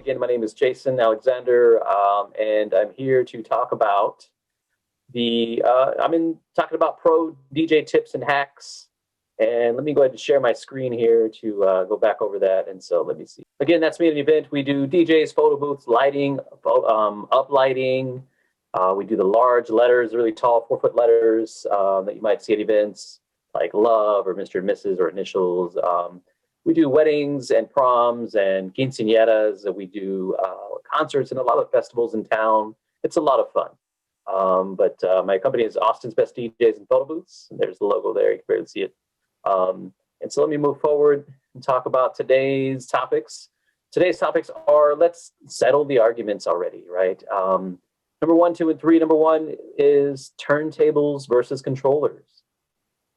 Again, my name is Jason Alexander, and I'm here to talk about talking about pro DJ tips and hacks. And let me go ahead and share my screen here to go back over that. And so let me see. Again, that's me at an event. We do DJs, photo booths, lighting, up lighting. We do the large letters, really tall 4-foot letters that you might see at events like love or Mr. and Mrs. or initials. We do weddings and proms and quinceañeras. We do concerts and a lot of festivals in town. It's a lot of fun. But my company is Austin's Best DJs and Photo Booths. There's the logo there. You can barely see it. And so let me move forward and talk about today's topics. Today's topics are, let's settle the arguments already, right? Number 1, 2, and 3. Number 1 is turntables versus controllers.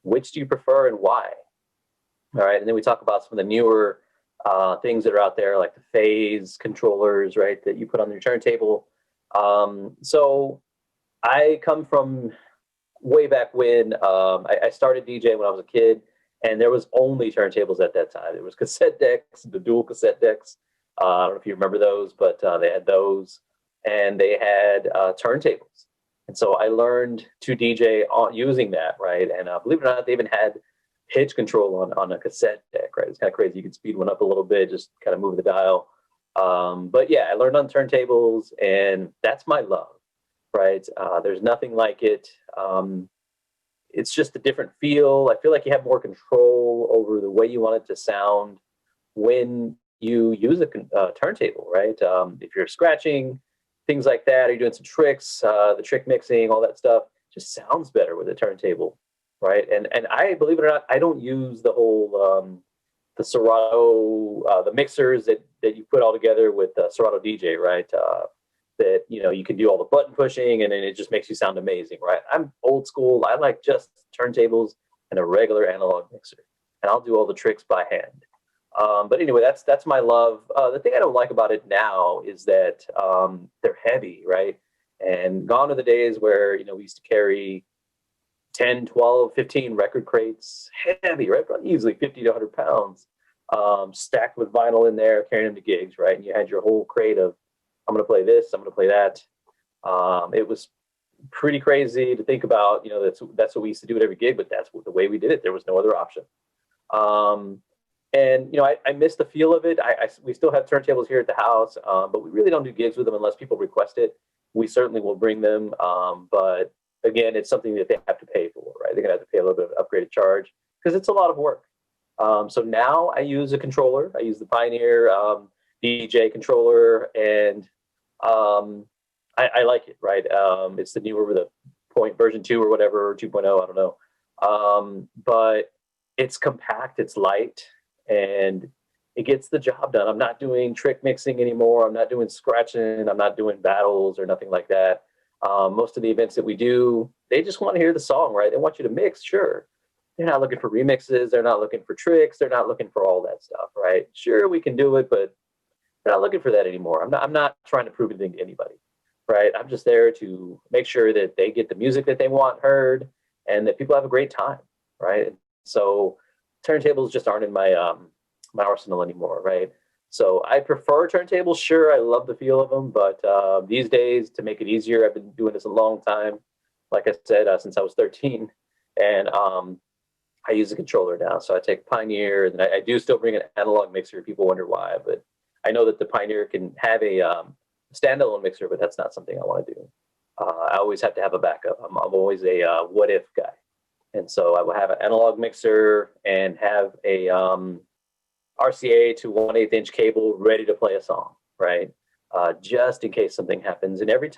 Which do you prefer and why? All right, and then we talk about some of the newer things that are out there, like the phase controllers, right, that you put on your turntable. So I come from way back when. I started DJing when I was a kid, and there was only turntables at that time. There was cassette decks, the dual cassette decks. I don't know if you remember those, but they had those, and they had turntables. And so I learned to DJ using that, right? And believe it or not, they even had pitch control on a cassette deck, right? It's kind of crazy. You can speed one up a little bit, just kind of move the dial. But yeah, I learned on turntables, and that's my love, right? There's nothing like it. It's just a different feel. I feel like you have more control over the way you want it to sound when you use a turntable, right? If you're scratching, things like that, or you're doing some tricks, the trick mixing, all that stuff, just sounds better with a turntable. Right, and I, believe it or not, I don't use the whole the Serato, the mixers that you put all together with Serato DJ, right? That you can do all the button pushing, and then it just makes you sound amazing, right? I'm old school. I like just turntables and a regular analog mixer, and I'll do all the tricks by hand. But anyway, that's my love. The thing I don't like about it now is that they're heavy, right? And gone are the days where we used to carry 10, 12, 15 record crates, heavy, right? Easily 50 to 100 pounds, stacked with vinyl in there, carrying them to gigs, right? And you had your whole crate of, I'm going to play this, I'm going to play that. It was pretty crazy to think about, that's what we used to do at every gig, but that's the way we did it. There was no other option. And I miss the feel of it. We still have turntables here at the house, but we really don't do gigs with them unless people request it. We certainly will bring them, but again, it's something that they have to pay for, right? They're going to have to pay a little bit of upgraded charge because it's a lot of work. So now I use a controller. I use the Pioneer DJ controller, and I like it, right? It's the newer, the version 2 or whatever, or 2.0, I don't know. But it's compact, it's light, and it gets the job done. I'm not doing trick mixing anymore. I'm not doing scratching. I'm not doing battles or nothing like that. Most of the events that we do, they just want to hear the song, right? They want you to mix, sure. They're not looking for remixes. They're not looking for tricks. They're not looking for all that stuff, right? Sure, we can do it, but they're not looking for that anymore. I'm not trying to prove anything to anybody, right? I'm just there to make sure that they get the music that they want heard and that people have a great time, right? So turntables just aren't in my my arsenal anymore, right? So I prefer turntables. Sure, I love the feel of them, but these days, to make it easier, I've been doing this a long time. Like I said, since I was 13, and I use a controller now. So I take Pioneer, and I do still bring an analog mixer. People wonder why, but I know that the Pioneer can have a standalone mixer, but that's not something I want to do. I always have to have a backup. I'm always a what if guy, and so I will have an analog mixer and have a RCA to 1/8 inch cable ready to play a song, right? Just in case something happens. And every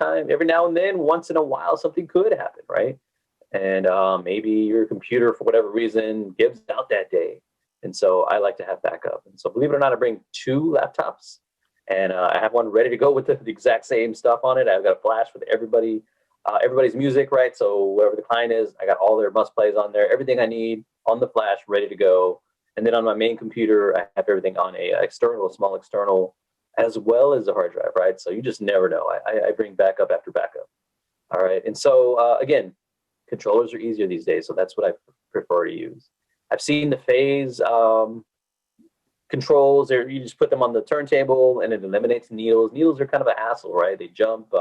now and then, once in a while, something could happen, right? And maybe your computer, for whatever reason, gives out that day. And so I like to have backup. And so believe it or not, I bring 2 laptops, and I have one ready to go with the exact same stuff on it. I've got a flash with everybody's music, right? So whatever the client is, I got all their must plays on there, everything I need on the flash, ready to go. And then on my main computer, I have everything on a small external, as well as a hard drive, right? So you just never know. I bring backup after backup. All right. And so, again, controllers are easier these days. So that's what I prefer to use. I've seen the phase controls, or you just put them on the turntable and it eliminates needles. Needles are kind of a hassle, right? They jump.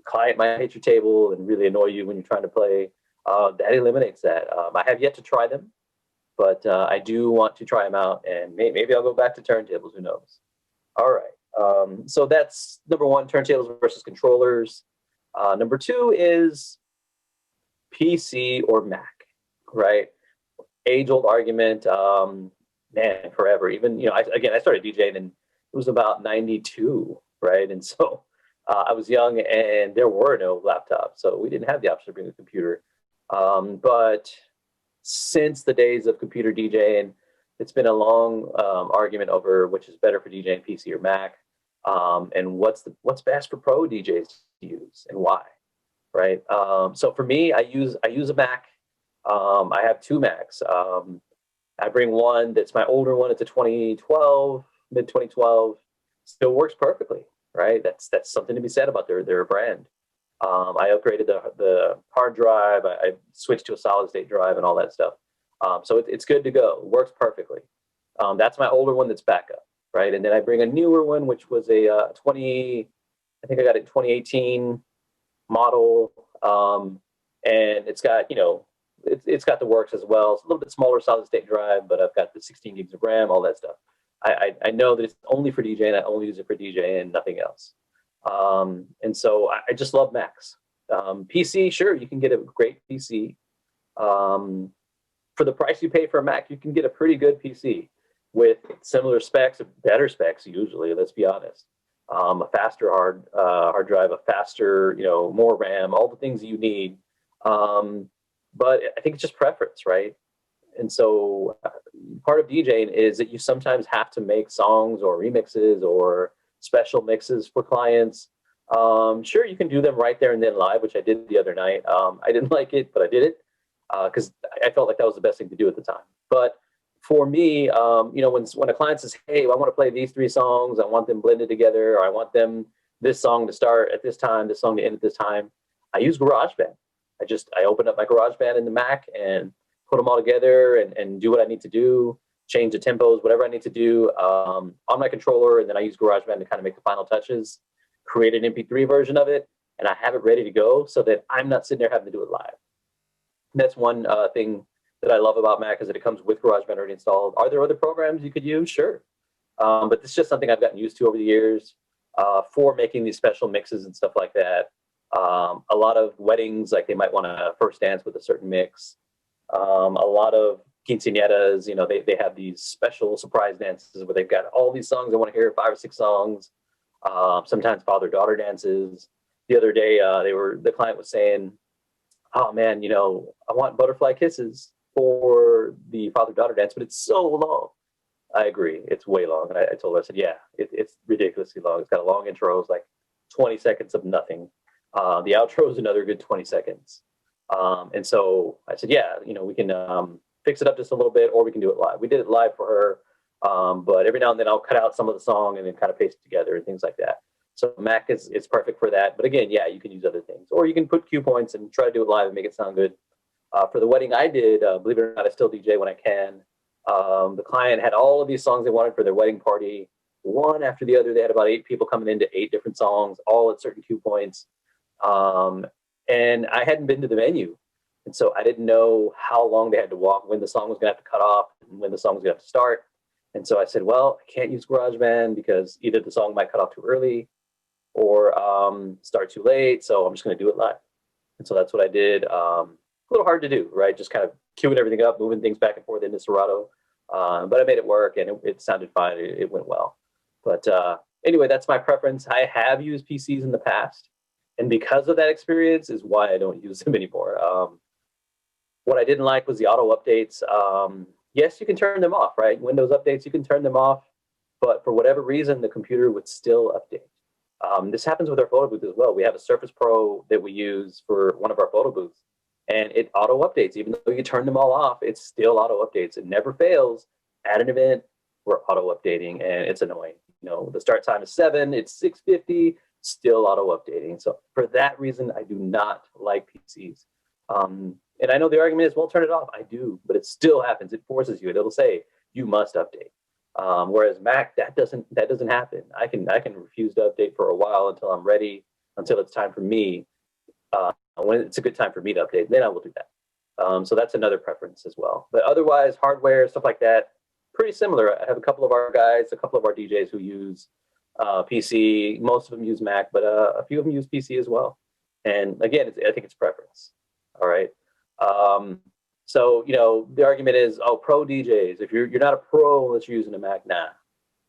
Client might hit your table and really annoy you when you're trying to play. That eliminates that. I have yet to try them, but I do want to try them out, and maybe I'll go back to turntables. Who knows? All right. So that's number one, turntables versus controllers. Number two is PC or Mac, right? Age-old argument, man, forever. Even, I started DJing and it was about 92, right? And so I was young and there were no laptops, so we didn't have the option to bring a computer. But since the days of computer DJing, it's been a long argument over which is better for DJing, PC or Mac, and what's best for pro DJs to use and why, right? So for me, I use a Mac. I have two Macs. I bring one that's my older one. It's a 2012, mid 2012. Still works perfectly, right? That's something to be said about their brand. I upgraded the hard drive. I switched to a solid state drive and all that stuff. So it's good to go. It works perfectly. That's my older one that's backup, right? And then I bring a newer one, which was a I think I got it in 2018 model. And it's got, it's got the works as well. It's a little bit smaller solid state drive, but I've got the 16 gigs of RAM, all that stuff. I know that it's only for DJ, and I only use it for DJ and nothing else. And so I just love Macs. PC, sure, you can get a great PC. For the price you pay for a Mac, you can get a pretty good PC with similar specs, better specs usually, let's be honest. A faster hard drive, a faster, more RAM, all the things you need. But I think it's just preference, right? And so part of DJing is that you sometimes have to make songs or remixes or special mixes for clients. Sure, you can do them right there and then live, which I did the other night. I didn't like it, but I did it because I felt like that was the best thing to do at the time. But for me, when a client says, hey, I want to play these three songs, I want them blended together, or I want them this song to start at this time, this song to end at this time, I use GarageBand. I open up my GarageBand in the Mac and put them all together and do what I need to do, change the tempos, whatever I need to do on my controller. And then I use GarageBand to kind of make the final touches, create an MP3 version of it, and I have it ready to go so that I'm not sitting there having to do it live. And that's one thing that I love about Mac, is that it comes with GarageBand already installed. Are there other programs you could use? Sure. But it's just something I've gotten used to over the years for making these special mixes and stuff like that. A lot of weddings, like they might want to first dance with a certain mix. A lot of quinceañeras, they have these special surprise dances where they've got all these songs. I want to hear 5 or 6 songs. Sometimes father-daughter dances. The other day, the client was saying, oh man, I want Butterfly Kisses for the father-daughter dance, but it's so long. I agree. It's way long. And I told her, I said, yeah, it's ridiculously long. It's got a long intro. It's like 20 seconds of nothing. The outro is another good 20 seconds. And so I said, yeah, we can fix it up just a little bit, or we can do it live. We did it live for her, but every now and then I'll cut out some of the song and then kind of paste it together and things like that. So Mac is perfect for that. But again, yeah, you can use other things, or you can put cue points and try to do it live and make it sound good. For the wedding I did, believe it or not, I still DJ when I can. The client had all of these songs they wanted for their wedding party, one after the other. They had about 8 people coming into 8 different songs, all at certain cue points. And I hadn't been to the venue. And so I didn't know how long they had to walk, when the song was going to have to cut off, and when the song was going to have to start. And so I said, well, I can't use GarageBand because either the song might cut off too early or start too late. So I'm just going to do it live. And so that's what I did. A little hard to do, right? Just kind of queuing everything up, moving things back and forth into Serato. But I made it work, and it sounded fine. It went well. But anyway, that's my preference. I have used PCs in the past. And because of that experience is why I don't use them anymore. What I didn't like was the auto updates. Yes, you can turn them off, right? Windows updates, you can turn them off. But for whatever reason, the computer would still update. This happens with our photo booth as well. We have a Surface Pro that we use for one of our photo booths. And it auto updates. Even though you turn them all off, it still auto updates. It never fails. At an event, we're auto updating, and it's annoying. The start time is 7, it's 6:50. Still auto updating. So for that reason, I do not like PCs. And I know the argument is, well, turn it off. I do, but it still happens. It forces you. It'll say you must update. Whereas Mac, that doesn't happen. I can refuse to update for a while until I'm ready, until it's time for me. When it's a good time for me to update, then I will do that. So that's another preference as well. But otherwise, hardware, stuff like that, pretty similar. I have a couple of our guys, a couple of our DJs who use PC. Most of them use Mac, but a few of them use PC as well. And again, I think it's preference. All right. So the argument is, oh, pro DJs. If you're not a pro unless you're using a Mac, nah,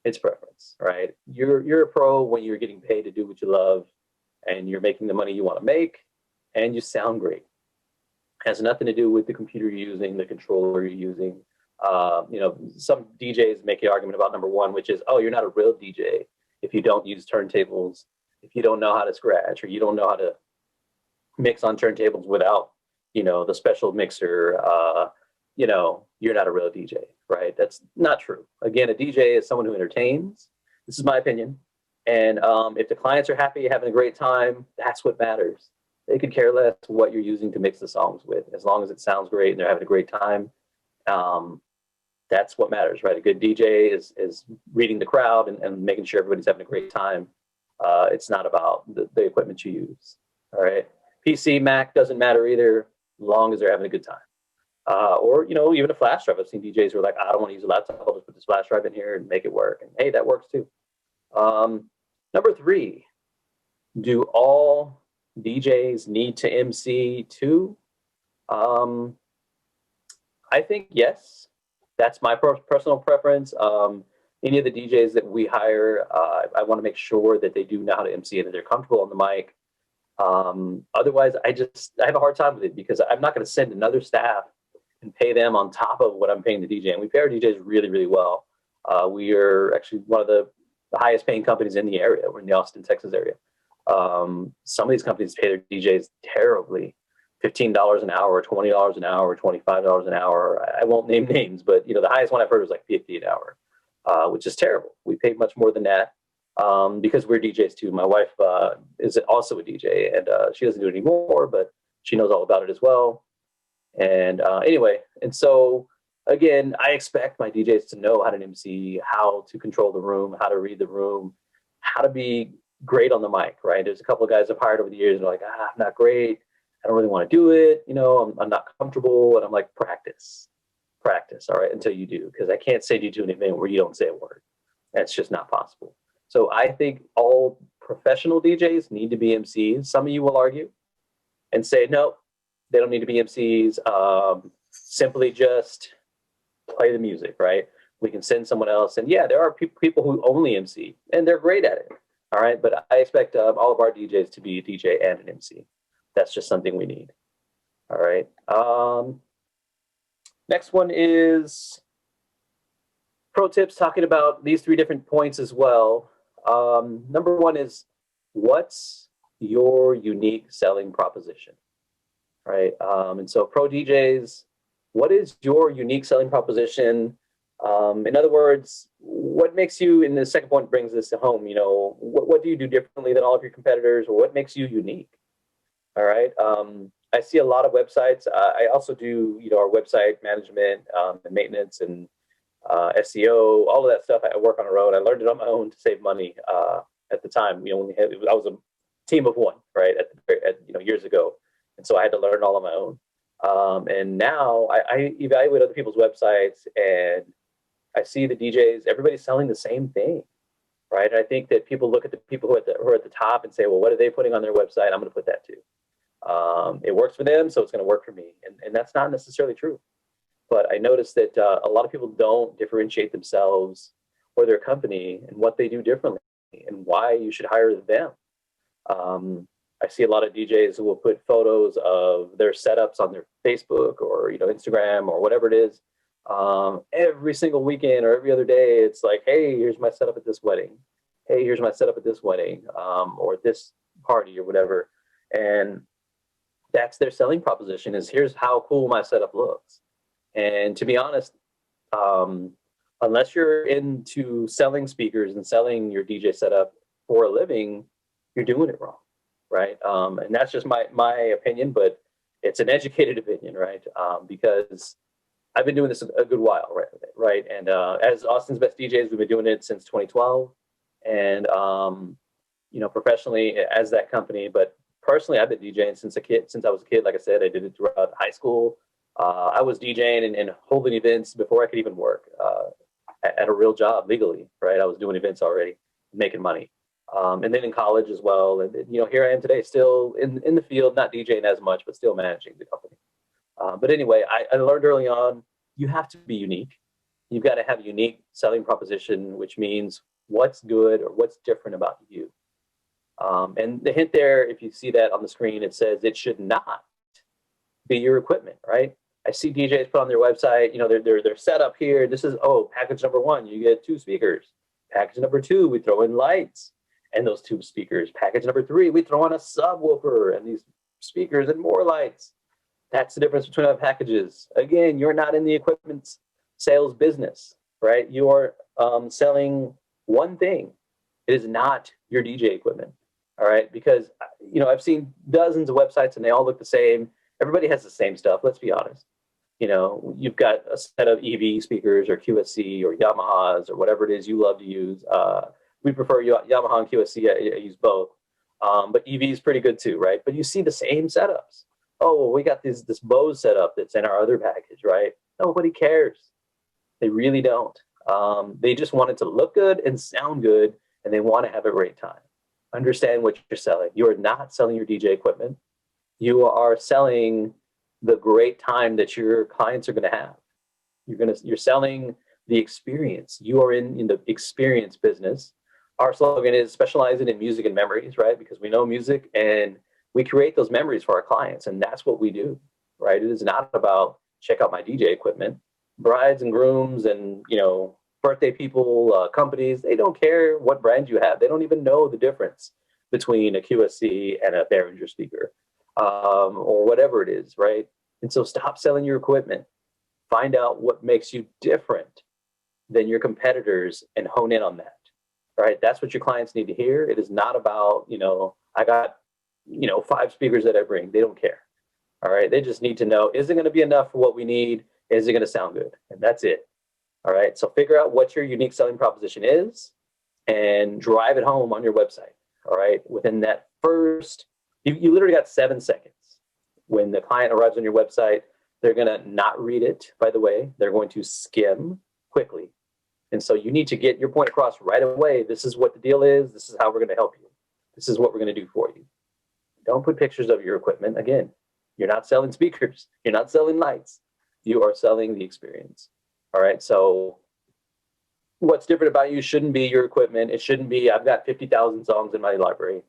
it's preference, right? You're a pro when you're getting paid to do what you love, and you're making the money you want to make, and you sound great. Has nothing to do with the computer you're using, the controller you're using. Some DJs make the argument about number one, which is, oh, you're not a real DJ if you don't use turntables, if you don't know how to scratch, or you don't know how to mix on turntables without, the special mixer. You're not a real DJ, right? That's not true. Again, a DJ is someone who entertains. This is my opinion. And if the clients are happy, having a great time, that's what matters. They could care less what you're using to mix the songs with, as long as it sounds great and they're having a great time. That's what matters, right? A good DJ is reading the crowd and making sure everybody's having a great time. It's not about the equipment you use. All right. PC, Mac doesn't matter either, as long as they're having a good time. Or even a flash drive. I've seen DJs who are like, I don't want to use a laptop. I'll just put this flash drive in here and make it work. And hey, that works too. Number 3, do all DJs need to MC too? I think yes. That's my personal preference. Any of the DJs that we hire, I want to make sure that they do know how to MC and that they're comfortable on the mic. Otherwise, I have a hard time with it, because I'm not going to send another staff and pay them on top of what I'm paying the DJ. And we pay our DJs really, really well. We are actually one of the highest paying companies in the area. We're in the Austin, Texas area. Some of these companies pay their DJs terribly. $15 an hour, $20 an hour, $25 an hour. I won't name names, but the highest one I've heard was like $50 an hour, which is terrible. We pay much more than that, because we're DJs too. My wife is also a DJ, and she doesn't do it anymore, but she knows all about it as well. And so again, I expect my DJs to know how to MC, how to control the room, how to read the room, how to be great on the mic, right? There's a couple of guys I've hired over the years, and they're like, I'm not great. I don't really want to do it. I'm not comfortable. And I'm like, practice, all right, until you do. Because I can't send you to an event where you don't say a word. That's just not possible. So I think all professional DJs need to be MCs. Some of you will argue and say, no, they don't need to be MCs. Simply just play the music, right? We can send someone else. And yeah, there are people who only MC, and they're great at it. All right. But I expect all of our DJs to be a DJ and an MC. That's just something we need. All right. Next one is pro tips, talking about these 3 different points as well. Number 1 is, what's your unique selling proposition? Right. And so pro DJs, what is your unique selling proposition? In other words, what makes you, and the second point brings this home, what do you do differently than all of your competitors, or what makes you unique? All right. I see a lot of websites. I also do, our website management and maintenance and SEO, all of that stuff. I work on our own. I learned it on my own to save money at the time. I was a team of one, right, years ago, and so I had to learn all on my own. And now I evaluate other people's websites, and I see the DJs. Everybody's selling the same thing, right? And I think that people look at the people who are at the top and say, well, what are they putting on their website? I'm going to put that too. It works for them, so it's going to work for me. And that's not necessarily true. But I noticed that a lot of people don't differentiate themselves or their company and what they do differently and why you should hire them. I see a lot of DJs who will put photos of their setups on their Facebook or Instagram or whatever it is. Every single weekend or every other day, it's like, hey, here's my setup at this wedding. Hey, here's my setup at this wedding, or this party or whatever. And that's their selling proposition, is here's how cool my setup looks. And to be honest, unless you're into selling speakers and selling your DJ setup for a living, you're doing it wrong, right? And that's just my opinion, but it's an educated opinion, right? Because I've been doing this a good while, right? And as Austin's Best DJs, we've been doing it since 2012, and professionally as that company. But personally, I've been DJing since I was a kid. Like I said, I did it throughout high school. I was DJing and holding events before I could even work at a real job legally, right? I was doing events already, making money. And then in college as well. And, here I am today, still in the field, not DJing as much, but still managing the company. But anyway, I learned early on, you have to be unique. You've got to have a unique selling proposition, which means what's good or what's different about you. And the hint there, if you see that on the screen, it says it should not be your equipment, right? I see DJs put on their website, they're set up here. This is, package number 1, you get 2 speakers. Package number 2, we throw in lights and those 2 speakers. Package number 3, we throw in a subwoofer and these speakers and more lights. That's the difference between our packages. Again, you're not in the equipment sales business, right? You are selling one thing. It is not your DJ equipment, all right? Because, I've seen dozens of websites and they all look the same. Everybody has the same stuff, let's be honest. You've got a set of EV speakers or QSC or Yamahas or whatever it is you love to use. We prefer Yamaha and QSC. I use both. But EV is pretty good too, right? But you see the same setups. Oh, well, we got this Bose setup that's in our other package, right? Nobody cares. They really don't. They just want it to look good and sound good, and they want to have a great time. Understand what you're selling. You are not selling your DJ equipment. You are selling the great time that your clients are going to have. You're selling the experience. You are in the experience business. Our slogan is specializing in music and memories, right? Because we know music and we create those memories for our clients, and that's what we do, right? It is not about check out my DJ equipment. Brides and grooms and, birthday people, companies, they don't care what brand you have. They don't even know the difference between a QSC and a Behringer speaker or whatever it is, right? And so stop selling your equipment. Find out what makes you different than your competitors and hone in on that, right? That's what your clients need to hear. It is not about, I got 5 speakers that I bring. They don't care. All right. They just need to know, is it going to be enough for what we need? Is it going to sound good? And that's it. All right. So figure out what your unique selling proposition is and drive it home on your website. All right. Within that first, you literally got 7 seconds. When the client arrives on your website, they're going to not read it, by the way. They're going to skim quickly. And so you need to get your point across right away. This is what the deal is. This is how we're going to help you. This is what we're going to do for you. Don't put pictures of your equipment. Again, you're not selling speakers. You're not selling lights. You are selling the experience. All right. So what's different about you shouldn't be your equipment. It shouldn't be, I've got 50,000 songs in my library.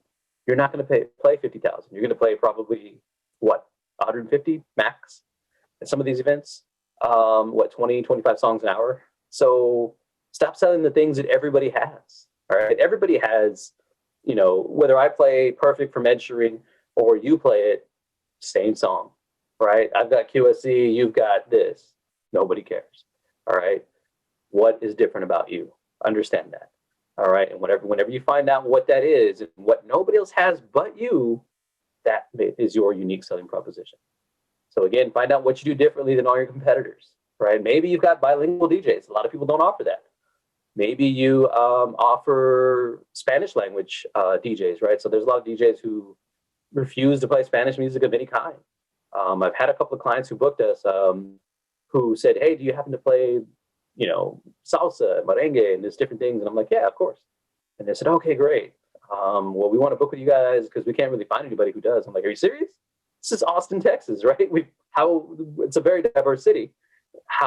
You're not going to play 50,000. You're going to play probably, 150 max at some of these events? 20, 25 songs an hour? So stop selling the things that everybody has. All right. Everybody has, whether I play Perfect from Ed Sheeran or you play it, same song, right? I've got QSC, you've got this. Nobody cares. All right. What is different about you? Understand that. All right. And whenever you find out what that is and what nobody else has but you, that is your unique selling proposition. So again, find out what you do differently than all your competitors, right? Maybe you've got bilingual DJs. A lot of people don't offer that. Maybe you offer Spanish language DJs, right? So there's a lot of DJs who refuse to play Spanish music of any kind. I've had a couple of clients who booked us who said, hey, do you happen to play, salsa, merengue, and there's different things? And I'm like, yeah, of course. And they said, okay, great. Well, we want to book with you guys because we can't really find anybody who does. I'm like, are you serious? This is Austin, Texas, right? It's a very diverse city.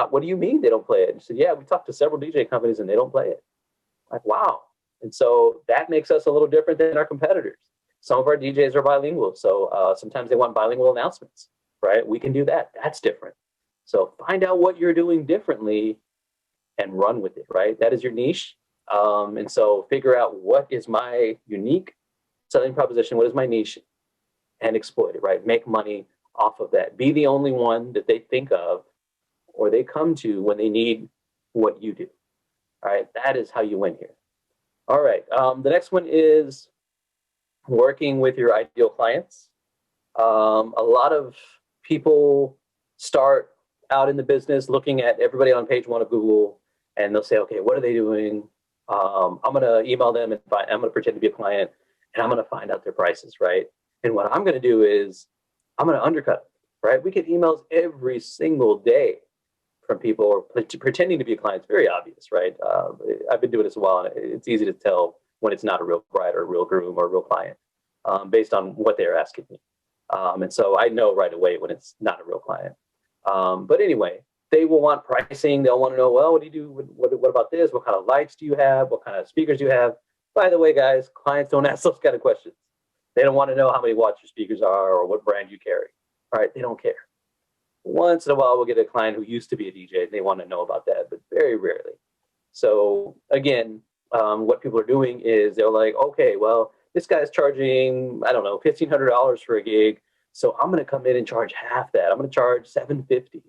What do you mean they don't play it? And she said, yeah, we talked to several DJ companies and they don't play it. I'm like, wow. And so that makes us a little different than our competitors. Some of our DJs are bilingual. So sometimes they want bilingual announcements, right? We can do that. That's different. So find out what you're doing differently and run with it, right? That is your niche. And so figure out what is my unique selling proposition, what is my niche, and exploit it, right? Make money off of that. Be the only one that they think of or they come to when they need what you do. All right, that is how you win here. All right, the next one is working with your ideal clients. A lot of people start out in the business looking at everybody on page one of Google, and they'll say, okay, what are they doing? I'm going to email them and I'm going to pretend to be a client, and I'm going to find out their prices, right? And what I'm going to do is I'm going to undercut them, right? We get emails every single day from people pretending to be a client. It's very obvious, right? I've been doing this a while, and it's easy to tell when it's not a real bride or a real groom or a real client based on what they're asking me. And so I know right away when it's not a real client. But anyway, they will want pricing. They'll want to know, well, what do you do? What about this? What kind of lights do you have? What kind of speakers do you have? By the way, guys, clients don't ask those kind of questions. They don't want to know how many watts your speakers are or what brand you carry. All right, they don't care. Once in a while, we'll get a client who used to be a DJ and they want to know about that, but very rarely. So again, what people are doing is they're like, okay, well, this guy's charging, I don't know, $1,500 for a gig. So I'm going to come in and charge half that. I'm going to charge $750,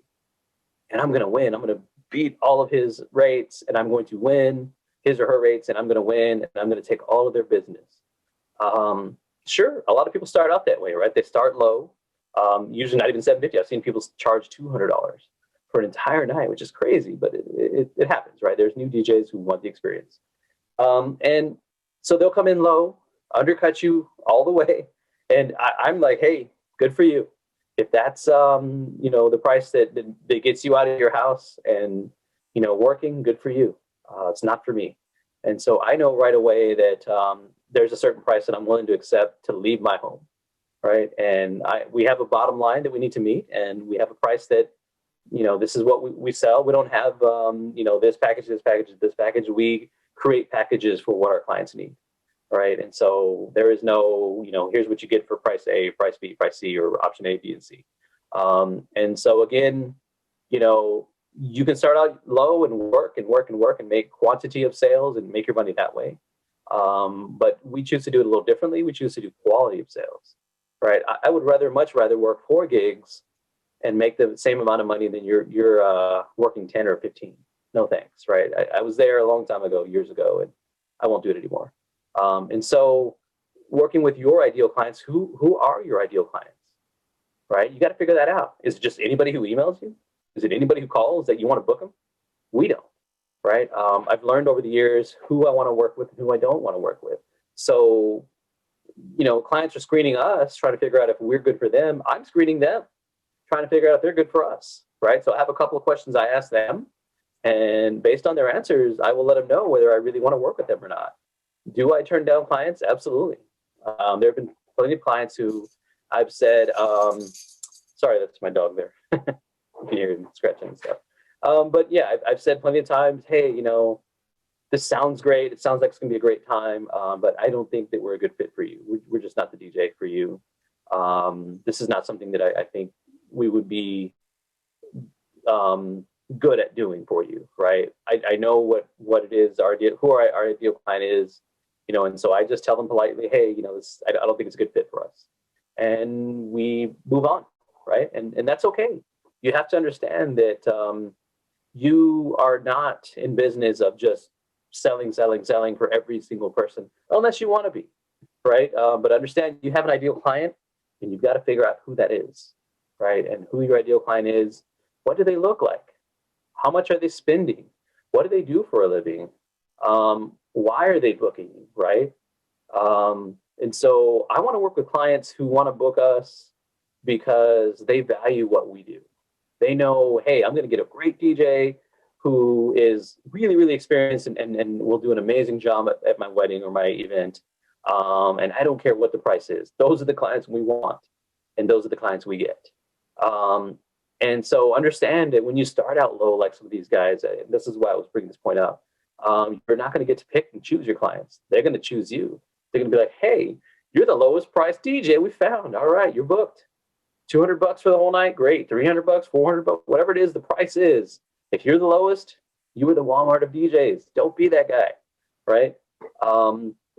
and I'm going to win. I'm going to beat all of his rates, and I'm going to win his or her rates, and I'm going to win, and I'm going to take all of their business. Sure, a lot of people start out that way, right? They start low, usually not even $750. I've seen people charge $200 for an entire night, which is crazy, but it happens, right? There's new DJs who want the experience. And so they'll come in low, undercut you all the way. And I'm like, hey, good for you. If that's, the price that gets you out of your house and, working, good for you. It's not for me. And so I know right away that there's a certain price that I'm willing to accept to leave my home, right? And we have a bottom line that we need to meet, and we have a price that, this is what we sell. We don't have, this package, this package, this package. We create packages for what our clients need, right? And so there is no, here's what you get for price A, price B, price C, or option A, B, and C. And so again, you can start out low and work and make quantity of sales and make your money that way. But we choose to do it a little differently. We choose to do quality of sales, right? I would much rather work 4 gigs and make the same amount of money than you're working 10 or 15. No thanks, right? I was there a long time ago, years ago, and I won't do it anymore. And so working with your ideal clients, who are your ideal clients, right? You got to figure that out. Is it just anybody who emails you? Is it anybody who calls that you want to book them? We don't, right? I've learned over the years who I want to work with and who I don't want to work with. So, clients are screening us, trying to figure out if we're good for them. I'm screening them, trying to figure out if they're good for us, right? So I have a couple of questions I ask them, and based on their answers, I will let them know whether I really want to work with them or not. Do I turn down clients? Absolutely. There have been plenty of clients who I've said, sorry, that's my dog there. You can hear him scratching and stuff. But yeah, I've said plenty of times, hey, this sounds great. It sounds like it's going to be a great time, but I don't think that we're a good fit for you. We're just not the DJ for you. This is not something that I think we would be good at doing for you, right? I know what it is, who our ideal client is, and so I just tell them politely, hey, I don't think it's a good fit for us. And we move on, right? And that's okay. You have to understand that you are not in business of just selling for every single person, unless you want to be, right? But understand you have an ideal client, and you've got to figure out who that is, right? And who your ideal client is. What do they look like? How much are they spending? What do they do for a living? Why are they booking, right? And so I want to work with clients who want to book us because they value what we do. They know, hey, I'm going to get a great DJ who is really, really experienced and will do an amazing job at my wedding or my event. And I don't care what the price is. Those are the clients we want, and those are the clients we get. And so understand that when you start out low, like some of these guys, this is why I was bringing this point up, you're not going to get to pick and choose your clients. They're going to choose you. They're going to be like, hey, you're the lowest priced DJ we found. All right, you're booked. $200 for the whole night, great. $300, $400, whatever it is, the price is. If you're the lowest, you are the Walmart of DJs. Don't be that guy, right?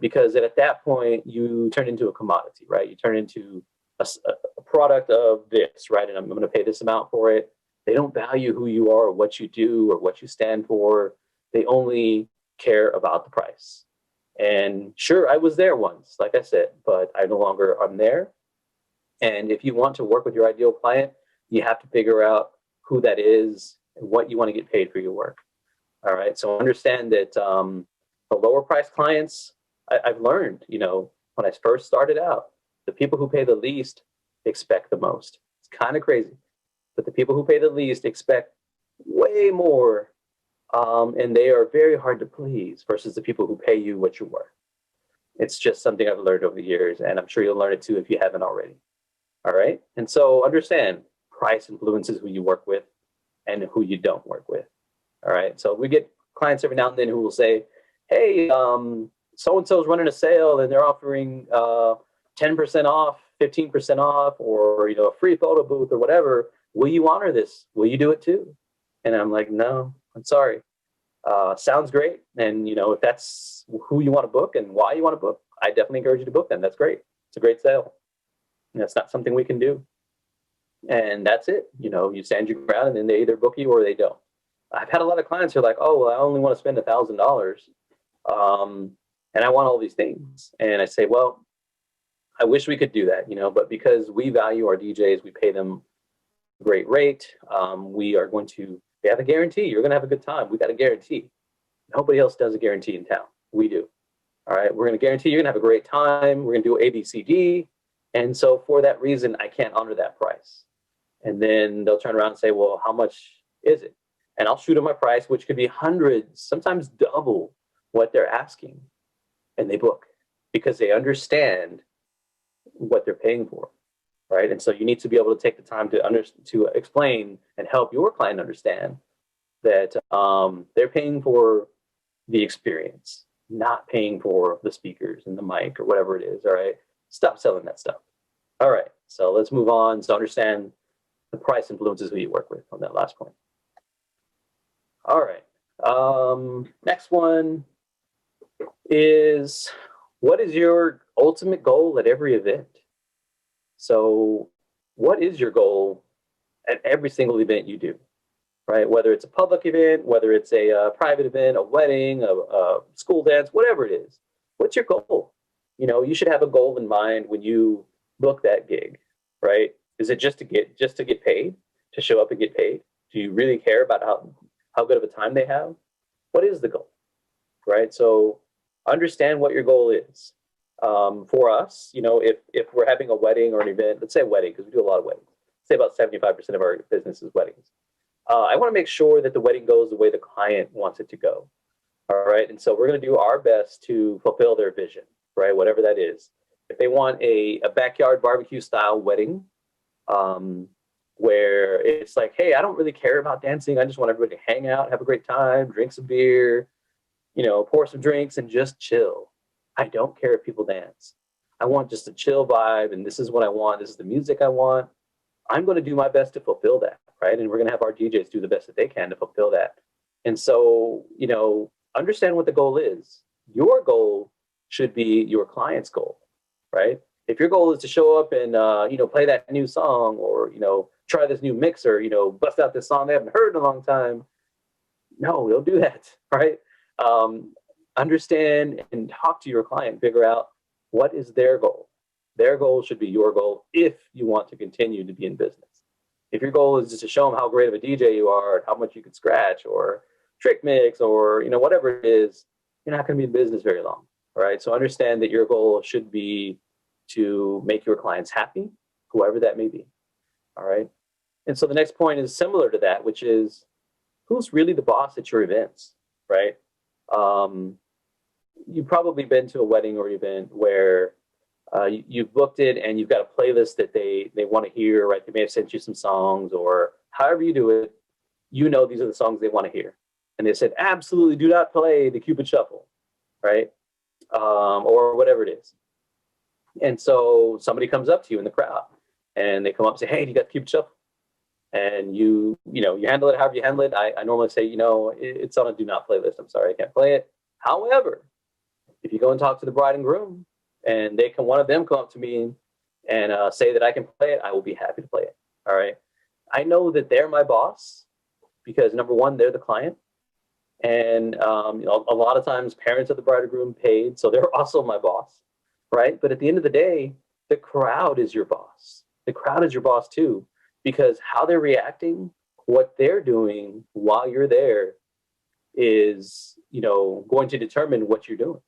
Because at that point, you turn into a commodity, right? You turn into a product of this, right? And I'm going to pay this amount for it. They don't value who you are or what you do or what you stand for. They only care about the price. And sure, I was there once, like I said, but I no longer am there. And if you want to work with your ideal client, you have to figure out who that is and what you want to get paid for your work. All right. So understand that the lower price clients, I've learned, when I first started out, the people who pay the least expect the most. It's kind of crazy, but the people who pay the least expect way more, and they are very hard to please versus the people who pay you what you're worth. It's just something I've learned over the years, and I'm sure you'll learn it too if you haven't already. All right. And so understand price influences who you work with and who you don't work with. All right. So we get clients every now and then who will say, hey, so-and-so is running a sale and they're offering 10% off, 15% off, or, a free photo booth or whatever. Will you honor this? Will you do it too? And I'm like, no, I'm sorry. Sounds great. And, if that's who you want to book and why you want to book, I definitely encourage you to book them. That's great. It's a great sale. And that's not something we can do. And that's it. You stand your ground and then they either book you or they don't. I've had a lot of clients who are like, oh, well, I only want to spend $1,000. And I want all these things. And I say, well, I wish we could do that, but because we value our DJs, we pay them a great rate. We have a guarantee. You're going to have a good time. We got a guarantee. Nobody else does a guarantee in town. We do. All right. We're going to guarantee you're going to have a great time. We're going to do A, B, C, D. And so for that reason, I can't honor that price. And then they'll turn around and say, well, how much is it? And I'll shoot them my price, which could be hundreds, sometimes double what they're asking. And they book because they understand what they're paying for, right? And so you need to be able to take the time to explain and help your client understand that they're paying for the experience, not paying for the speakers and the mic or whatever it is, all right? Stop selling that stuff. All right, so let's move on. So understand the price influences who you work with on that last point. All right, next one is, what is your ultimate goal at every event? So what is your goal at every single event you do, right? Whether it's a public event, whether it's a private event, a wedding, a school dance, whatever it is, what's your goal? You should have a goal in mind when you book that gig, right? Is it just to get paid, to show up and get paid? Do you really care about how good of a time they have? What is the goal, right? So understand what your goal is. For us, if we're having a wedding or an event, let's say a wedding, because we do a lot of weddings, say about 75% of our business is weddings. I want to make sure that the wedding goes the way the client wants it to go. All right. And so we're going to do our best to fulfill their vision, right? Whatever that is. If they want a backyard barbecue style wedding, where it's like, hey, I don't really care about dancing. I just want everybody to hang out, have a great time, drink some beer, pour some drinks and just chill. I don't care if people dance. I want just a chill vibe, and this is what I want. This is the music I want. I'm going to do my best to fulfill that, right? And we're going to have our DJs do the best that they can to fulfill that. And so, understand what the goal is. Your goal should be your client's goal, right? If your goal is to show up and, play that new song or, try this new mixer, bust out this song they haven't heard in a long time, no, don't do that, right? Understand and talk to your client, figure out what is their goal. Their goal should be your goal if you want to continue to be in business. If your goal is just to show them how great of a DJ you are and how much you can scratch or trick mix or, whatever it is, you're not going to be in business very long, all right? So understand that your goal should be to make your clients happy, whoever that may be, all right? And so the next point is similar to that, which is who's really the boss at your events, right? You've probably been to a wedding or event where you've booked it and you've got a playlist that they want to hear, right? They may have sent you some songs or however you do it, these are the songs they want to hear. And they said, absolutely do not play the Cupid Shuffle, right? Or whatever it is. And so somebody comes up to you in the crowd and they come up and say, hey, do you got the Cupid Shuffle? And you handle it however you handle it. I normally say, it's on a do not play list. I'm sorry, I can't play it. However, if you go and talk to the bride and groom and one of them come up to me and say that I can play it, I will be happy to play it. All right. I know that they're my boss because number one, they're the client. And a lot of times parents of the bride or groom paid, so they're also my boss, right? But at the end of the day, the crowd is your boss. The crowd is your boss too, because how they're reacting what they're doing while you're there is, going to determine what you're doing,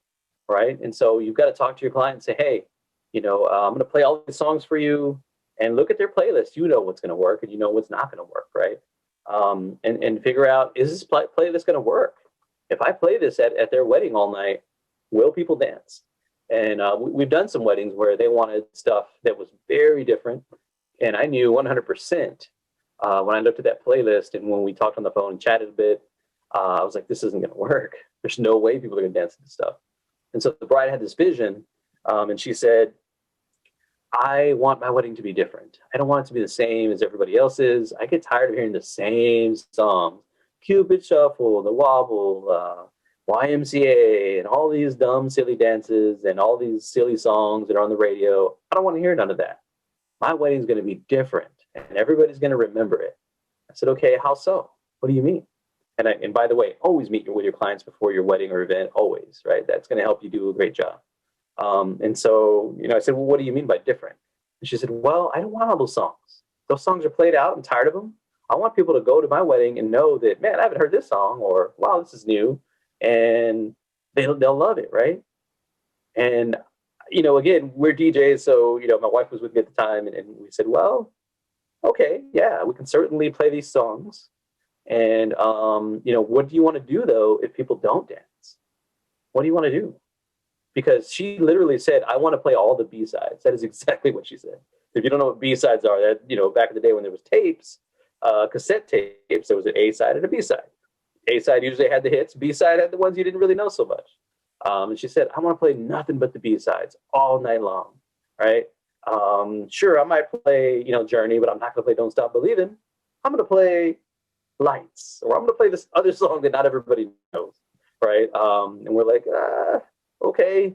right? And so you've got to talk to your client and say, hey, I'm going to play all these songs for you, and look at their playlist. You know what's going to work, and you know what's not going to work, right? And figure out, is this playlist going to work? If I play this at their wedding all night, will people dance? And we've done some weddings where they wanted stuff that was very different, and I knew 100% when I looked at that playlist and when we talked on the phone and chatted a bit, I was like, this isn't going to work. There's no way people are going to dance to this stuff. And so the bride had this vision, and she said, I want my wedding to be different. I don't want it to be the same as everybody else's. I get tired of hearing the same songs, Cupid Shuffle, The Wobble, YMCA, and all these dumb, silly dances and all these silly songs that are on the radio. I don't want to hear none of that. My wedding's going to be different, and everybody's going to remember it. I said, okay, how so? What do you mean? And by the way, always meet with your clients before your wedding or event, always, right? That's going to help you do a great job. And so, I said, well, what do you mean by different? And she said, well, I don't want all those songs. Those songs are played out. I'm tired of them. I want people to go to my wedding and know that, man, I haven't heard this song, or wow, this is new, and they'll love it, right? And, again, we're DJs, so, my wife was with me at the time, and we said, well, okay, yeah, we can certainly play these songs. And, what do you want to do, though, if people don't dance? What do you want to do? Because she literally said, I want to play all the B-sides. That is exactly what she said. If you don't know what B-sides are, that, back in the day when there was tapes, cassette tapes, there was an A-side and a B-side. A-side usually had the hits. B-side had the ones you didn't really know so much. And she said, I want to play nothing but the B-sides all night long, right? Sure, I might play, Journey, but I'm not going to play Don't Stop Believing. I'm going to play Lights, or I'm going to play this other song that not everybody knows, right? And we're like, okay,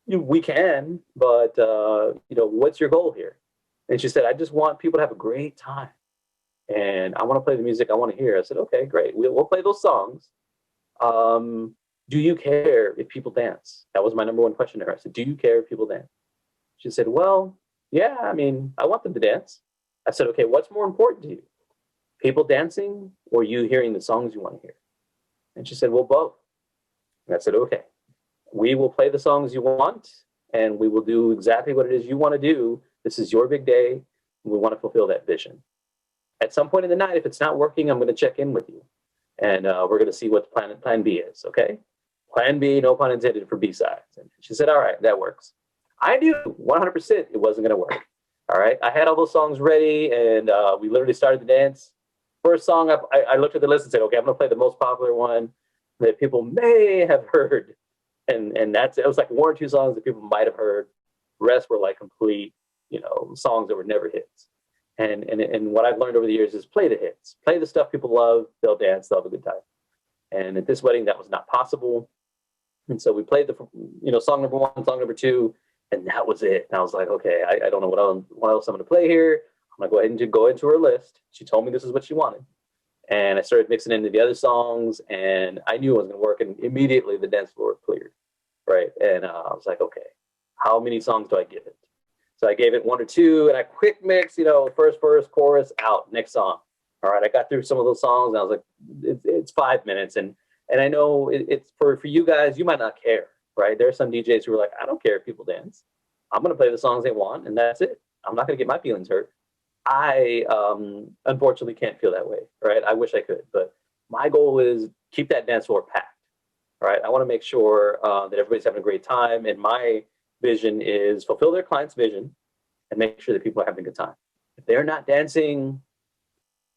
we can, but, what's your goal here? And she said, I just want people to have a great time. And I want to play the music I want to hear. I said, okay, great. We'll play those songs. Do you care if people dance? That was my number one question to her. I said, do you care if people dance? She said, well, yeah, I want them to dance. I said, okay, what's more important to you? People dancing or you hearing the songs you want to hear? And she said, well, both. And I said, okay, we will play the songs you want, and we will do exactly what it is you want to do. This is your big day, and we want to fulfill that vision. At some point in the night, if it's not working, I'm going to check in with you, and we're going to see what the plan B is, okay? Plan B, no pun intended, for B-sides. And she said, all right, that works. I knew 100% it wasn't going to work, all right? I had all those songs ready, and we literally started the dance. First song, I looked at the list and said, okay, I'm going to play the most popular one that people may have heard. And it was like one or two songs that people might have heard. The rest were like complete, songs that were never hits. And what I've learned over the years is play the hits. Play the stuff people love. They'll dance. They'll have a good time. And at this wedding, that was not possible. And so we played the, song number one, song number two, and that was it. And I was like, okay, I don't know what else I'm going to play here. I'm going to go ahead and go into her list. She told me this is what she wanted. And I started mixing into the other songs, and I knew it was going to work. And immediately the dance floor cleared, right? And I was like, okay, how many songs do I give it? So I gave it one or two, and I quick mix, first verse, chorus, out, next song. All right, I got through some of those songs, and I was like, it's 5 minutes. And I know it's for you guys, you might not care, right? There are some DJs who are like, I don't care if people dance. I'm going to play the songs they want, and that's it. I'm not going to get my feelings hurt. I unfortunately can't feel that way, right? I wish I could, but my goal is keep that dance floor packed, right? I want to make sure that everybody's having a great time, and my vision is fulfill their client's vision and make sure that people are having a good time. If they're not dancing,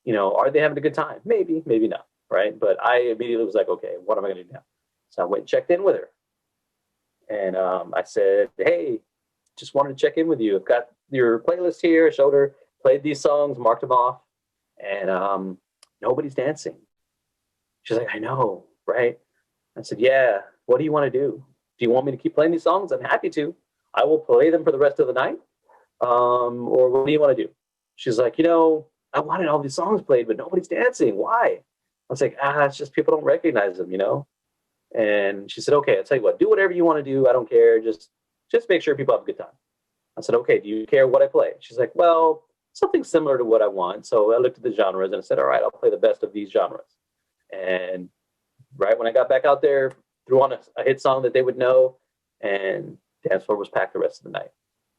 are they having a good time? Maybe, maybe not, right? But I immediately was like, okay, what am I going to do now? So I went and checked in with her, and I said, hey, just wanted to check in with you. I've got your playlist here. I showed her. Played these songs, marked them off, and nobody's dancing. She's like, I know, right? I said, yeah, what do you want to do? Do you want me to keep playing these songs? I'm happy to. I will play them for the rest of the night. Or what do you want to do? She's like, I wanted all these songs played, but nobody's dancing. Why? I was like, it's just people don't recognize them, And she said, okay, I'll tell you what, do whatever you want to do. I don't care. Just make sure people have a good time. I said, okay, do you care what I play? She's like, well, something similar to what I want. So I looked at the genres and I said, all right, I'll play the best of these genres. And right when I got back out there, threw on a hit song that they would know, and dance floor was packed the rest of the night.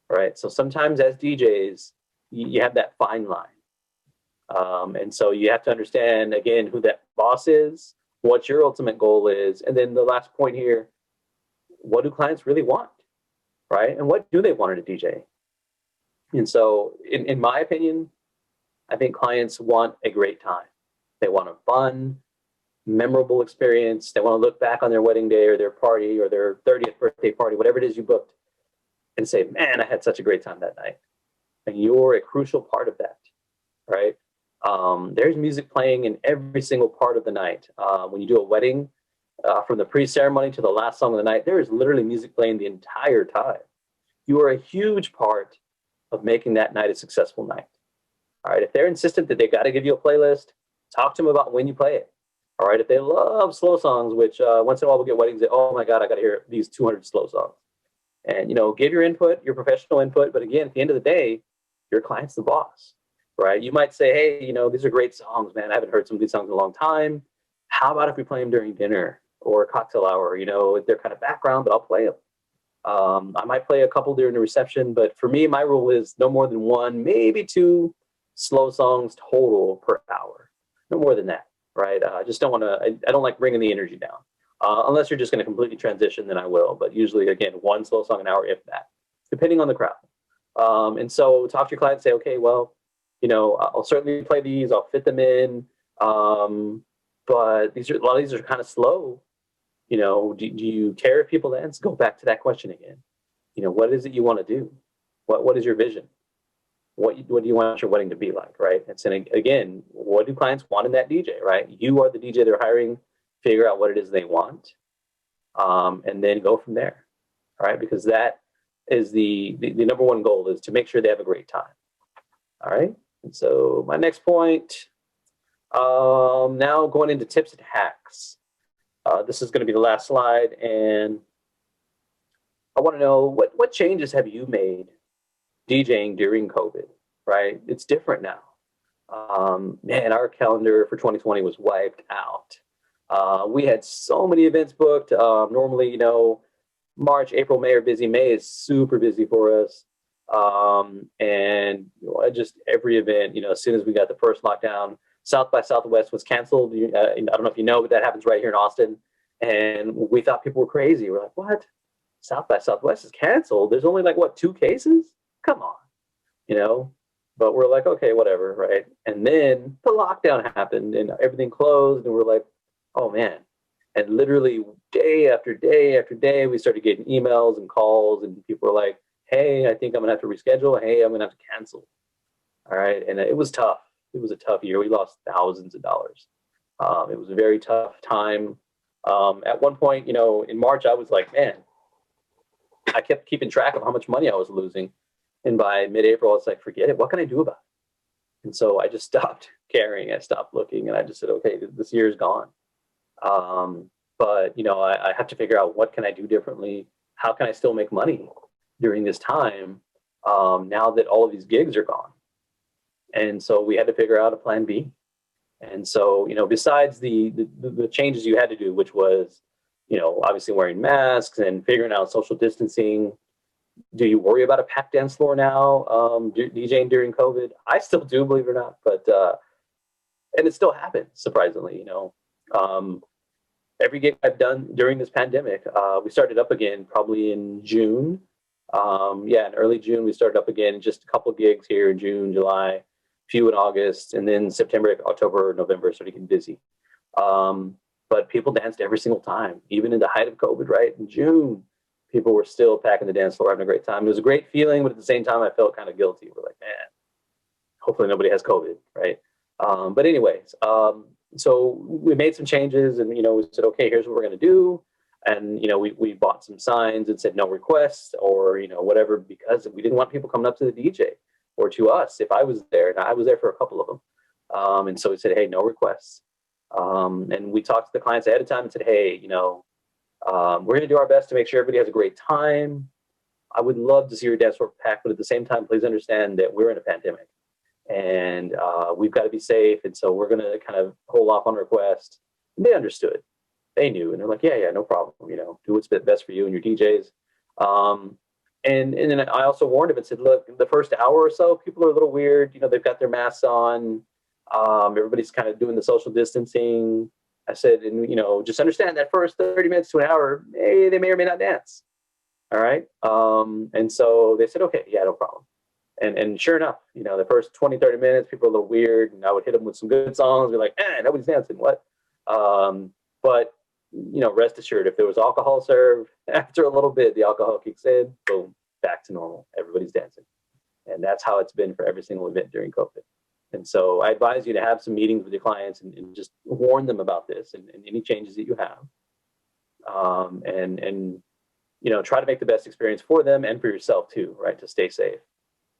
Right. So sometimes as DJs, you have that fine line. And so you have to understand, again, who that boss is, what your ultimate goal is. And then the last point here, what do clients really want? Right. And what do they want in a DJ? And so in my opinion, I think clients want a great time. They want a fun, memorable experience. They want to look back on their wedding day or their party or their 30th birthday party, whatever it is you booked, and say, man, I had such a great time that night. And you're a crucial part of that, right? There's music playing in every single part of the night. When you do a wedding, from the pre-ceremony to the last song of the night, there is literally music playing the entire time. You are a huge part of making that night a successful night. All right, if they're insistent that they got to give you a playlist, talk to them about when you play it. All right, if they love slow songs, which once in a while we'll get weddings that, oh my God, I got to hear these 200 slow songs. And, give your input, your professional input. But again, at the end of the day, your client's the boss, right? You might say, hey, these are great songs, man. I haven't heard some of these songs in a long time. How about if we play them during dinner or a cocktail hour? They're kind of background, but I'll play them. I might play a couple during the reception, but for me, my rule is no more than one, maybe two slow songs total per hour. No more than that, right? I just don't want to, I don't like bringing the energy down. Unless you're just going to completely transition, then I will. But usually, again, one slow song an hour, if that, depending on the crowd. And so talk to your client and say, okay, well, I'll certainly play these. I'll fit them in. But a lot of these are kind of slow. Do you care if people dance? Go back to that question again. What is it you want to do? What is your vision? What do you want your wedding to be like, right? And so again, what do clients want in that DJ, right? You are the DJ they're hiring. Figure out what it is they want, and then go from there, all right? Because that is the number one goal, is to make sure they have a great time, all right? And so my next point, now going into tips and hacks. This is going to be the last slide, and I want to know what changes have you made DJing during COVID, right? It's different now. Man, our calendar for 2020 was wiped out. We had so many events booked. Normally, March, April, May are busy. May is super busy for us. And just every event, as soon as we got the first lockdown, South by Southwest was canceled. I don't know if you know, but that happens right here in Austin. And we thought people were crazy. We're like, what? South by Southwest is canceled? There's only 2 cases? Come on, But we're like, okay, whatever, right? And then the lockdown happened and everything closed, and we're like, oh man. And literally day after day after day, we started getting emails and calls, and people were like, hey, I think I'm gonna have to reschedule. Hey, I'm gonna have to cancel. All right. And it was tough. It was a tough year. We lost thousands of dollars. It was a very tough time. At one point, in March, I was like, man, I kept keeping track of how much money I was losing. And by mid-April, I was like, forget it. What can I do about it? And so I just stopped caring. I stopped looking, and I just said, okay, this year is gone. But I have to figure out, what can I do differently? How can I still make money during this time, now that all of these gigs are gone? And so we had to figure out a plan B. And so, besides the changes you had to do, which was, obviously wearing masks and figuring out social distancing. Do you worry about a packed dance floor now, DJing during COVID? I still do, believe it or not, but, and it still happens, surprisingly, every gig I've done during this pandemic, we started up again probably in June. In early June, we started up again, just a couple of gigs here in June, July, few in August, and then September, October, November started getting busy. But people danced every single time, even in the height of COVID, right? In June, people were still packing the dance floor, having a great time. It was a great feeling, but at the same time, I felt kind of guilty. We're like, man, hopefully nobody has COVID, right? But anyways, so we made some changes, and, we said, okay, here's what we're going to do. And, we bought some signs and said no requests, or, whatever, because we didn't want people coming up to the DJ or to us if I was there. And I was there for a couple of them. And so we said, hey, no requests. And we talked to the clients ahead of time and said, hey, we're going to do our best to make sure everybody has a great time. I would love to see your dance floor packed, but at the same time, please understand that we're in a pandemic. and we've got to be safe. And so we're going to kind of hold off on request. And they understood. They knew. And they're like, yeah, no problem. Do what's best for you and your DJs. And then I also warned him and said, look, the first hour or so, people are a little weird. They've got their masks on. Everybody's kind of doing the social distancing. I said, and just understand that first 30 minutes to an hour, they may or may not dance. All right. And so they said, okay, yeah, no problem. And sure enough, the first 20, 30 minutes, people are a little weird, and I would hit them with some good songs. Be like, nobody's dancing. What? But rest assured, if there was alcohol served, after a little bit, the alcohol kicks in, boom, back to normal. Everybody's dancing. And that's how it's been for every single event during COVID. And so I advise you to have some meetings with your clients and just warn them about this and any changes that you have. And try to make the best experience for them and for yourself too, right, to stay safe.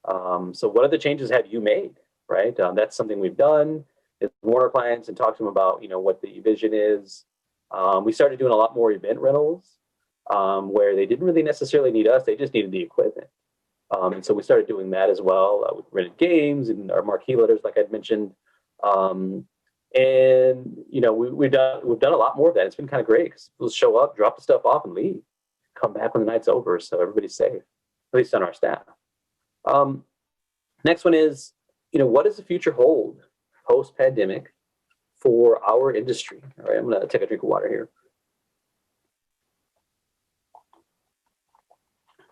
So what other changes have you made, right? That's something we've done is warn our clients and talk to them about, what the vision is. We started doing a lot more event rentals where they didn't really necessarily need us. They just needed the equipment. And so we started doing that as well. We rented games and our marquee letters, like I'd mentioned. And, we've done a lot more of that. It's been kind of great because we'll show up, drop the stuff off and leave, come back when the night's over. So everybody's safe, at least on our staff. Next one is, what does the future hold post-pandemic for our industry? All right, I'm going to take a drink of water here.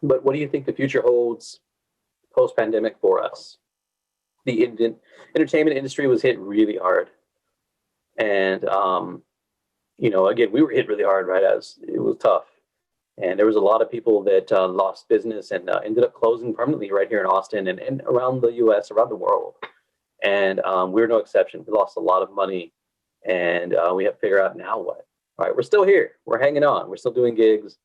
But what do you think the future holds post-pandemic for us? The entertainment industry was hit really hard. And, again, we were hit really hard, right, as it was tough. And there was a lot of people that lost business and ended up closing permanently right here in Austin and around the U.S., around the world. And we're no exception. We lost a lot of money, and we have to figure out now what. All right, we're still here. We're hanging on. We're still doing gigs,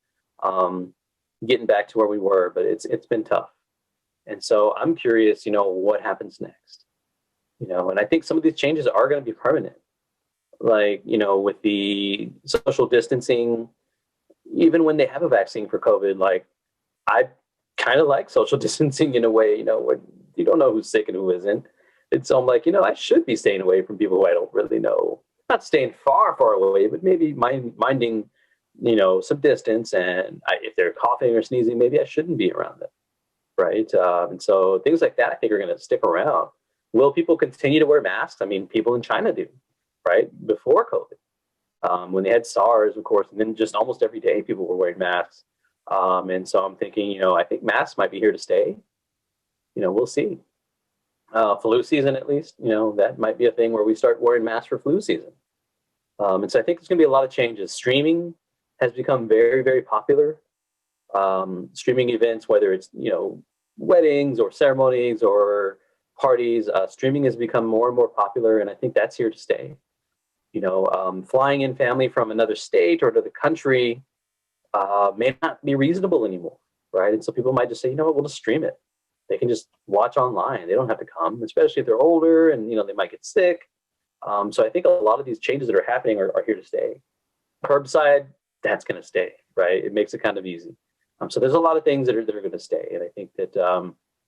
getting back to where we were, but it's been tough. And so I'm curious, what happens next? And I think some of these changes are going to be permanent. Like, with the social distancing, even when they have a vaccine for COVID, like I kind of like social distancing in a way, where you don't know who's sick and who isn't. It's I'm like, I should be staying away from people who I don't really know. Not staying far, far away, but maybe minding, some distance. And if they're coughing or sneezing, maybe I shouldn't be around them, right? And so things like that, I think, are going to stick around. Will people continue to wear masks? I mean, people in China do, right? Before COVID. When they had SARS, of course, and then just almost every day people were wearing masks. And so I'm thinking, I think masks might be here to stay. We'll see. Flu season, at least, that might be a thing where we start wearing masks for flu season. And so I think there's going to be a lot of changes. Streaming has become very, very popular. Streaming events, whether it's, weddings or ceremonies or parties, streaming has become more and more popular. And I think that's here to stay. Flying in family from another state or another country may not be reasonable anymore, right? And so people might just say, we'll just stream it. They can just watch online. They don't have to come, especially if they're older and, they might get sick. So I think a lot of these changes that are happening are here to stay. Curbside, that's going to stay, right? It makes it kind of easy. So there's a lot of things that are going to stay. And I think that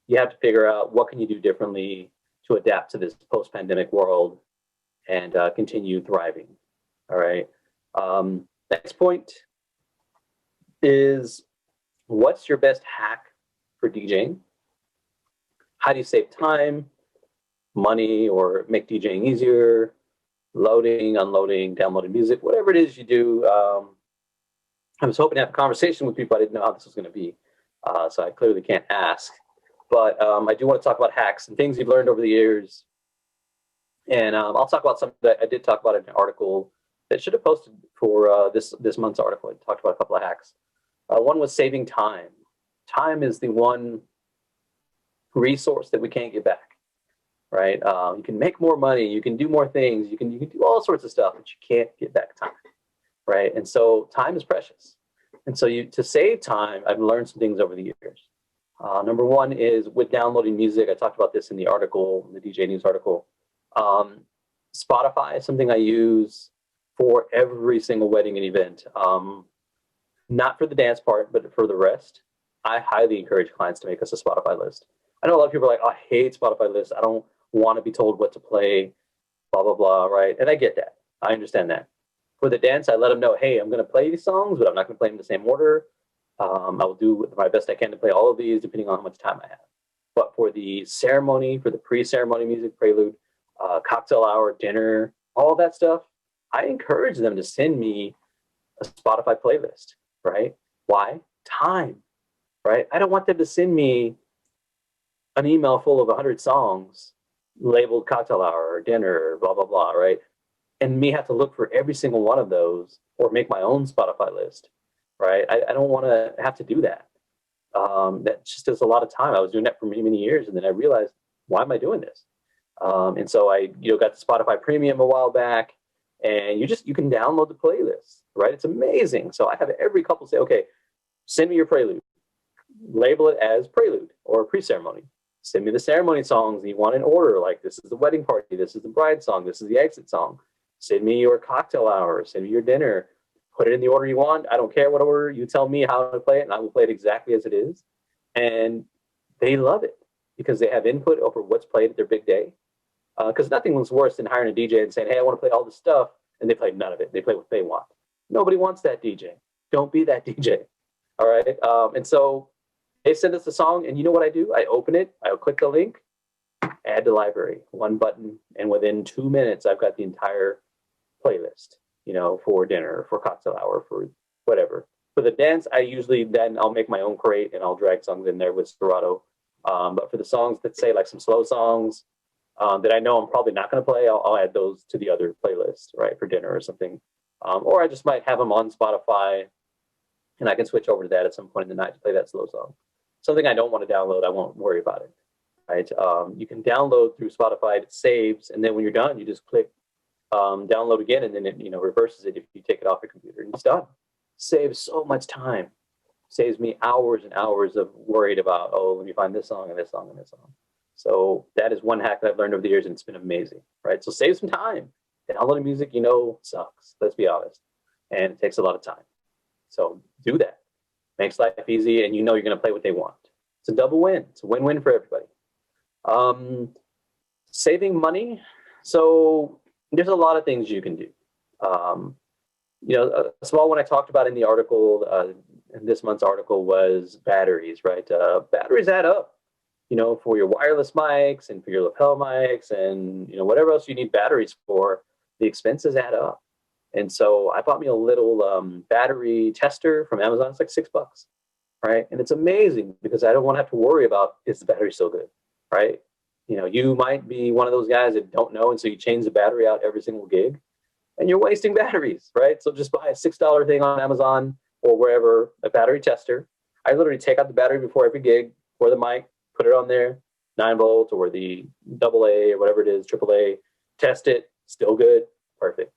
you have to figure out what can you do differently to adapt to this post-pandemic world and continue thriving. All right. Next point is, what's your best hack for DJing? How do you save time, money, or make DJing easier? Loading, unloading, downloading music, whatever it is you do. I was hoping to have a conversation with people. I didn't know how this was going to be, so I clearly can't ask. But I do want to talk about hacks and things you've learned over the years. And I'll talk about something that I did talk about in an article that should have posted for this month's article. I talked about a couple of hacks. One was saving time. Time is the one resource that we can't get back, right? You can make more money, you can do more things, you can do all sorts of stuff, but you can't get back time, right? And so time is precious. And so to save time, I've learned some things over the years. Number one is with downloading music. I talked about this in the article, the DJ News article. Spotify is something I use for every single wedding and event. Not for the dance part, but for the rest. I highly encourage clients to make us a Spotify list. I know a lot of people are like, oh, I hate Spotify lists. I don't want to be told what to play, blah, blah, blah, right? And I get that. I understand that. For the dance, I let them know, hey, I'm going to play these songs, but I'm not going to play them in the same order. I will do my best I can to play all of these, depending on how much time I have. But for the ceremony, for the pre-ceremony music, prelude, cocktail hour, dinner, all that stuff, I encourage them to send me a Spotify playlist, right? Why? Time, right? I don't want them to send me an email full of 100 songs labeled cocktail hour or dinner, blah, blah, blah, right? And me have to look for every single one of those or make my own Spotify list, right? I don't want to have to do that. That just is a lot of time. I was doing that for many, many years. And then I realized, why am I doing this? And so I got the Spotify Premium a while back, and you can download the playlist, right? It's amazing. So I have every couple say, okay, send me your prelude. Label it as prelude or pre-ceremony. Send me the ceremony songs you want in order. Like, this is the wedding party. This is the bride song. This is the exit song. Send me your cocktail hour. Send me your dinner. Put it in the order you want. I don't care what order. You tell me how to play it, and I will play it exactly as it is. And they love it because they have input over what's played at their big day. Because nothing was worse than hiring a DJ and saying, hey, I want to play all this stuff, and they play none of it. They play what they want. Nobody wants that DJ. Don't be that DJ. All right? And so they send us a song, and you know what I do? I open it, I'll click the link, add to library, one button, and within 2 minutes, I've got the entire playlist, for dinner, for cocktail hour, for whatever. For the dance, I'll make my own crate, and I'll drag songs in there with Serato. But for the songs that say, like, some slow songs that I know I'm probably not going to play, I'll add those to the other playlist, right, for dinner or something. Or I just might have them on Spotify, and I can switch over to that at some point in the night to play that slow song. Something I don't want to download, I won't worry about it, right? You can download through Spotify, it saves, and then when you're done, you just click download again, and then it reverses it if you take it off your computer, and it's done. Saves so much time. Saves me hours and hours of worried about, let me find this song and this song and this song. So that is one hack that I've learned over the years, and it's been amazing, right? So save some time. Downloading music, sucks. Let's be honest. And it takes a lot of time. So do that. Makes life easy, and you're going to play what they want. It's a double win. It's a win-win for everybody. Saving money. So there's a lot of things you can do. A small one I talked about in the article, in this month's article, was batteries, right? Batteries add up, for your wireless mics and for your lapel mics and, whatever else you need batteries for, the expenses add up. And so I bought me a little battery tester from Amazon. It's like $6, right? And it's amazing because I don't want to have to worry about, is the battery still good, right? You might be one of those guys that don't know, and so you change the battery out every single gig, and you're wasting batteries, right? So just buy a $6 thing on Amazon or wherever, a battery tester. I literally take out the battery before every gig for the mic, put it on there, 9 volts or the AA or whatever it is, AAA, test it, still good, perfect.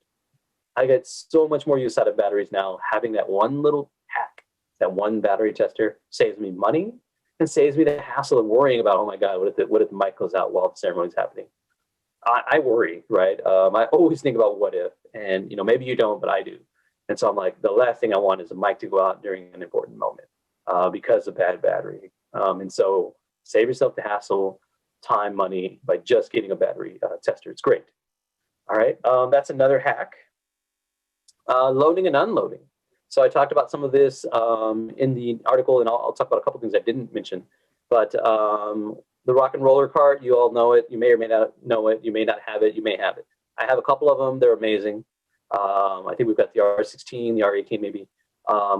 I get so much more use out of batteries now. Having that one little hack, that one battery tester, saves me money and saves me the hassle of worrying about, oh my God, what if the mic goes out while the ceremony's happening? I worry, right? I always think about what if, and maybe you don't, but I do. And so I'm like, the last thing I want is a mic to go out during an important moment because of bad battery. And so save yourself the hassle, time, money by just getting a battery tester. It's great. All right, that's another hack. Loading and unloading. So I talked about some of this in the article, and I'll talk about a couple things I didn't mention. But the rock and roller cart, you all know it. You may or may not know it. You may not have it. You may have it. I have a couple of them. They're amazing. I think we've got the R16, the R18 maybe.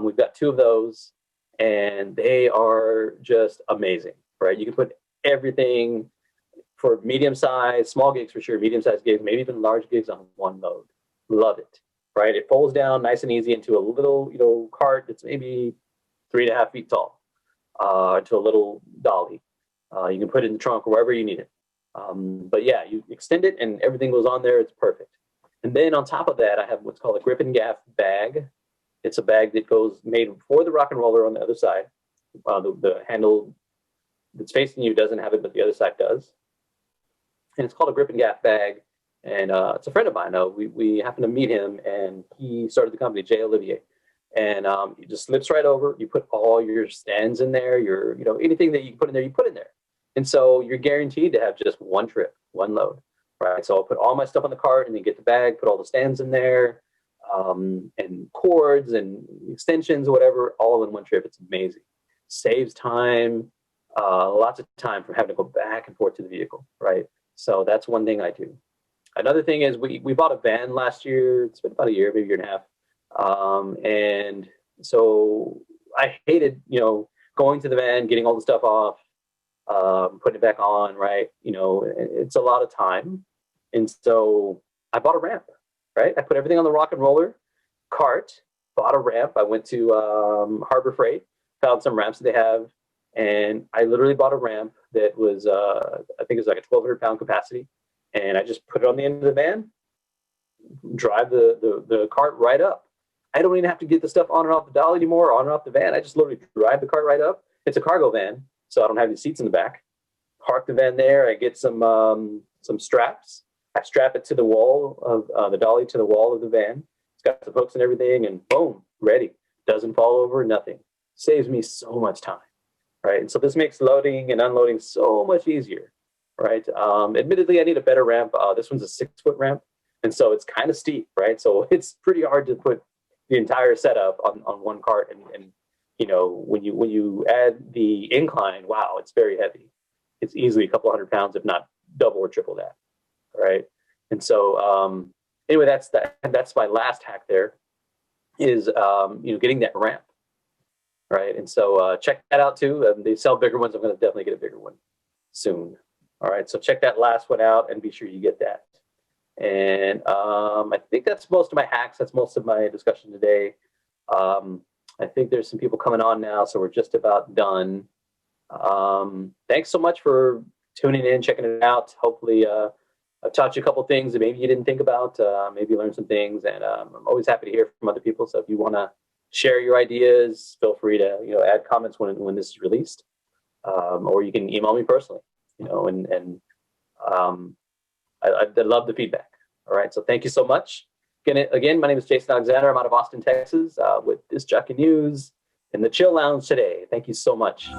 We've got 2 of those, and they are just amazing, right? You can put everything for medium-sized, small gigs for sure, medium-sized gigs, maybe even large gigs on one load. Love it. Right, it folds down nice and easy into a little, cart that's maybe 3.5 feet tall, to a little dolly. You can put it in the trunk or wherever you need it. But yeah, you extend it and everything goes on there. It's perfect. And then on top of that, I have what's called a grip and gaff bag. It's a bag that goes made for the rock and roller on the other side. The handle that's facing you doesn't have it, but the other side does. And it's called a grip and gaff bag. And it's a friend of mine. We happened to meet him, and he started the company, J. Olivier. And it just slips right over. You put all your stands in there. Anything that you can put in there, you put in there. And so you're guaranteed to have just one trip. one load, right? So I'll put all my stuff on the cart and then get the bag, put all the stands in there, and cords and extensions, whatever, all in one trip. It's amazing. Saves time, lots of time from having to go back and forth to the vehicle, right? So that's one thing I do. Another thing is we bought a van last year. It's been about a year, maybe a year and a half. And so I hated, going to the van, getting all the stuff off, putting it back on, right? It's a lot of time. And so I bought a ramp, right? I put everything on the rock and roller cart, bought a ramp. I went to Harbor Freight, found some ramps that they have, and I literally bought a ramp that was, I think it was like a 1,200-pound capacity. And I just put it on the end of the van, drive the cart right up. I don't even have to get the stuff on and off the dolly anymore, on and off the van. I just literally drive the cart right up. It's a cargo van, so I don't have any seats in the back. Park the van there. I get some straps. I strap it to the wall of the dolly, to the wall of the van. It's got some hooks and everything, and boom, ready. Doesn't fall over, nothing. Saves me so much time, right? And so this makes loading and unloading so much easier, right? Admittedly, I need a better ramp. This one's a 6-foot ramp, and so it's kind of steep, right? So it's pretty hard to put the entire setup on one cart, and when you add the incline, wow, it's very heavy. It's easily a couple 100 pounds, if not double or triple that, right? And so anyway, that's my last hack there, is getting that ramp, right? And so check that out too. They sell bigger ones. I'm going to definitely get a bigger one soon. All right, so check that last one out and be sure you get that. And I think that's most of my hacks. That's most of my discussion today. I think there's some people coming on now, so we're just about done. Thanks so much for tuning in, checking it out. Hopefully I've taught you a couple things that maybe you didn't think about, maybe learn some things, and I'm always happy to hear from other people. So if you want to share your ideas, feel free to add comments when this is released, or you can email me personally. I love the feedback. All right, so thank you so much. Again, my name is Jason Alexander. I'm out of Austin, Texas, with Disc Jockey News in the Chill Lounge today. Thank you so much.